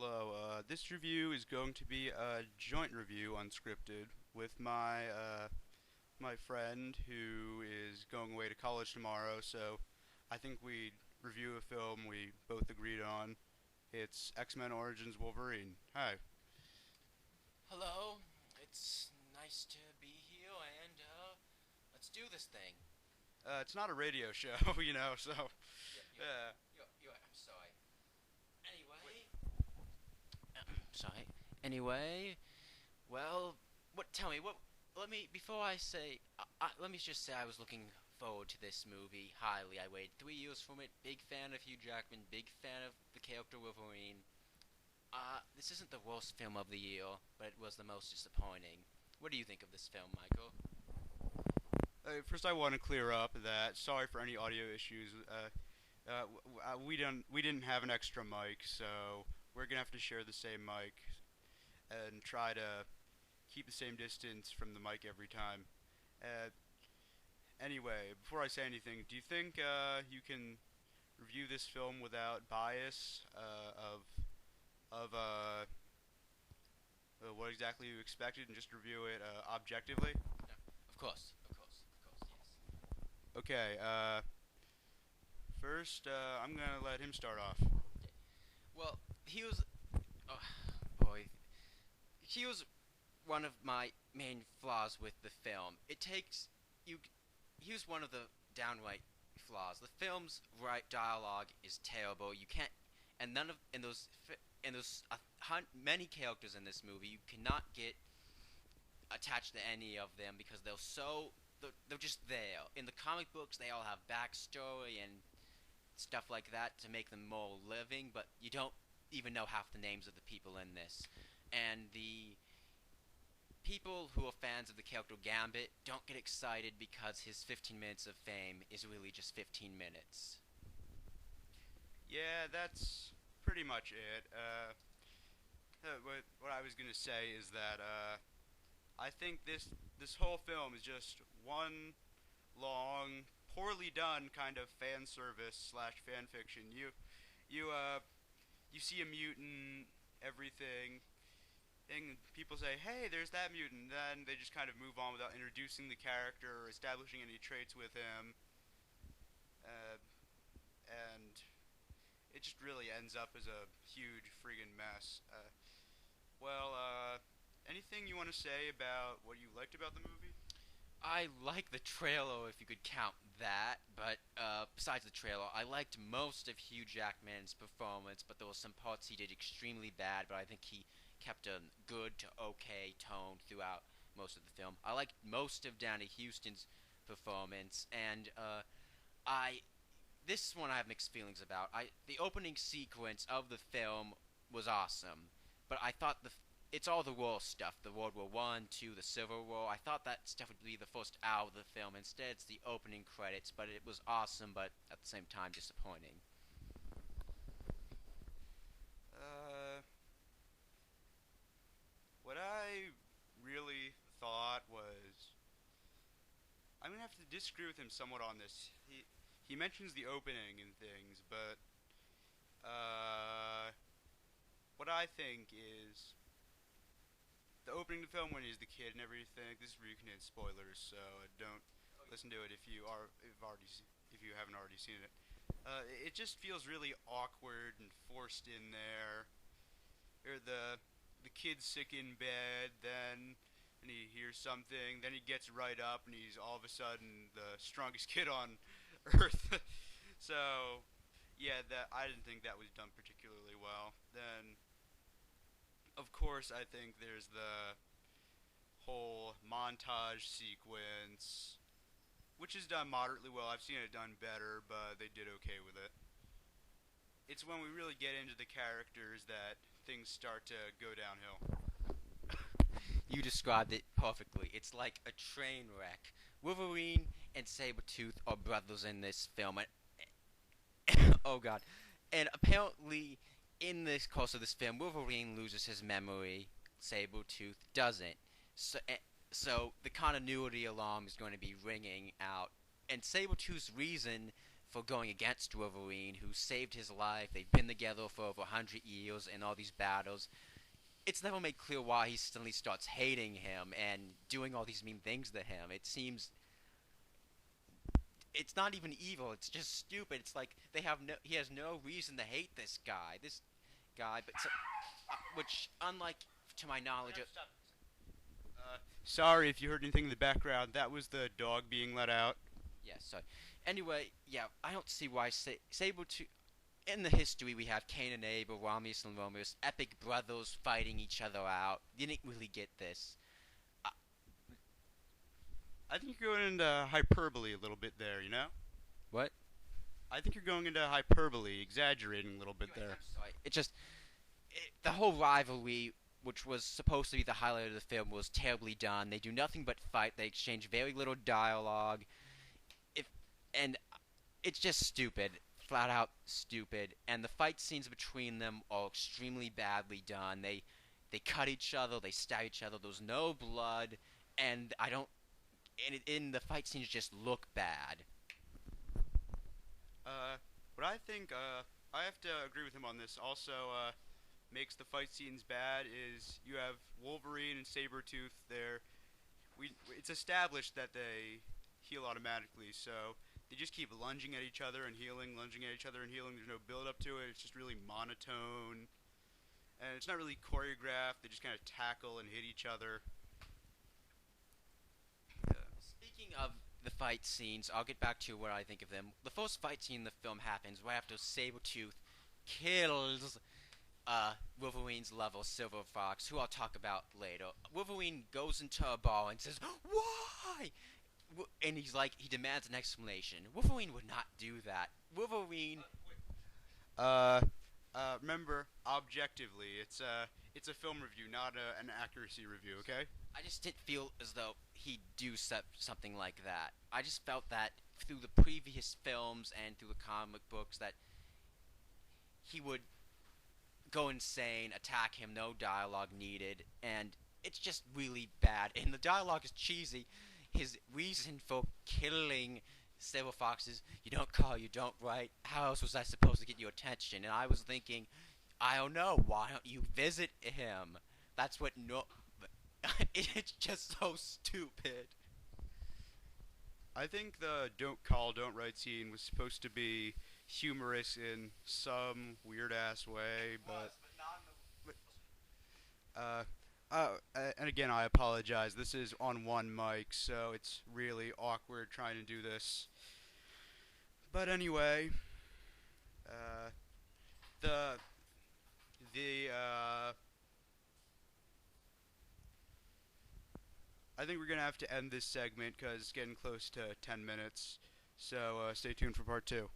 Hello, this review is going to be a joint review, unscripted, with my friend who is going away to college tomorrow, so I think we'd review a film we both agreed on. It's X-Men Origins Wolverine. Hi. Hello, it's nice to be here, and let's do this thing. It's not a radio show, so, You're, you're, yeah. I'm sorry. Anyway, sorry. Anyway, well, tell me, let me, before I say, let me just say I was looking forward to this movie highly. I waited 3 years from it, big fan of Hugh Jackman, big fan of the character Wolverine. This isn't the worst film of the year, but it was the most disappointing. What do you think of this film, Michael? First, I want to clear up that sorry for any audio issues. We didn't have an extra mic, so we're gonna have to share the same mic and try to keep the same distance from the mic every time. Uh, anyway, before I say anything, do you think you can review this film without bias of what exactly you expected and just review it objectively? No, of course, yes. Okay. First, I'm gonna let him start off. Okay. Well, oh, boy, he was one of my main flaws with the film. It takes you. He was one of the downright flaws. The film's right dialogue is terrible. You can't, and none of and there's many characters in this movie. You cannot get attached to any of them because they're just there. In the comic books, they all have backstory and stuff like that to make them more living, but you don't even know half the names of the people in this. And the people who are fans of the character Gambit don't get excited because his 15 minutes of fame is really just 15 minutes. Yeah, that's pretty much it. What I was gonna say is that I think this whole film is just one long, poorly done kind of fan service slash fan fiction. You you see a mutant, everything, and people say, "Hey, there's that mutant." Then they just kind of move on without introducing the character or establishing any traits with him, uh, and it just really ends up as a huge friggin' mess. Anything you want to say about what you liked about the movie? I like the trailer, if you could count that, but besides the trailer, I liked most of Hugh Jackman's performance, but there were some parts he did extremely bad, but I think he kept a good to okay tone throughout most of the film. I liked most of Danny Houston's performance, and I this one I have mixed feelings about. The opening sequence of the film was awesome, but I thought it's all the war stuff, the World War One, Two, the Civil War. I thought that stuff would be the first hour of the film. Instead, it's the opening credits, but it was awesome, but at the same time disappointing. Uh, what I really thought was I'm gonna have to disagree with him somewhat on this. He mentions the opening and things, but uh, what I think is the opening of the film when he's the kid and everything. This is where you can hit spoilers, so don't listen to it if you haven't already seen it. It just feels really awkward and forced in there. Or the kid's sick in bed, then and he hears something, then he gets right up and he's all of a sudden the strongest kid on earth. So yeah, that I didn't think that was done particularly well. Then of course I think there's the whole montage sequence, which is done moderately well. I've seen it done better, but they did okay with it. It's when we really get into the characters that things start to go downhill. You described it perfectly. It's like a train wreck. Wolverine and Sabretooth are brothers in this film. Oh god. And apparently, in this course of this film, Wolverine loses his memory. Sabretooth doesn't. So the continuity alarm is going to be ringing out. And Sabretooth's reason for going against Wolverine, who saved his life. They've been together for over 100 years in all these battles. It's never made clear why he suddenly starts hating him and doing all these mean things to him. It seems it's not even evil. It's just stupid. It's like he has no reason to hate this guy. This guy, which unlike to my knowledge, Sorry if you heard anything in the background. That was the dog being let out. yeah. So anyway, yeah, I don't see why Saber-Tooth. In the history, we have Cain and Abel, Romulus and Romulus, epic brothers fighting each other out. You didn't really get this. I think you're going into hyperbole a little bit there, you know? What? I think you're going into hyperbole, exaggerating a little bit Anyway, there. I'm sorry. The whole rivalry, which was supposed to be the highlight of the film, was terribly done. They do nothing but fight. They exchange very little dialogue. And it's just stupid, flat out stupid. And the fight scenes between them are extremely badly done. They cut each other. They stab each other. There's no blood, and I don't. And in the fight scenes just look bad. What I think, I have to agree with him on this. Also, makes the fight scenes bad is you have Wolverine and Sabretooth there. It's established that they heal automatically, so they just keep lunging at each other and healing, lunging at each other and healing. There's no build up to it. It's just really monotone, and it's not really choreographed. They just kind of tackle and hit each other. Speaking of the fight scenes, I'll get back to what I think of them. The first fight scene in the film happens right after Sabretooth kills Wolverine's level Silver Fox, who I'll talk about later. Wolverine goes into a bar and says, "Why?" And he demands an explanation. Wolverine would not do that. Wolverine. Remember, objectively, it's a film review, not an accuracy review. Okay. I just didn't feel as though he'd do something like that. I just felt that through the previous films and through the comic books that he would go insane, attack him, no dialogue needed, and it's just really bad. And the dialogue is cheesy. His reason for killing Silver Fox is, you don't call, you don't write. How else was I supposed to get your attention? And I was thinking, I don't know, why don't you visit him? That's what it's just so stupid. I think the don't call, don't write scene was supposed to be humorous in some weird ass way, but and again, I apologize. This is on one mic, so it's really awkward trying to do this. But anyway, the I think we're gonna have to end this segment because it's getting close to 10 minutes. So stay tuned for part 2.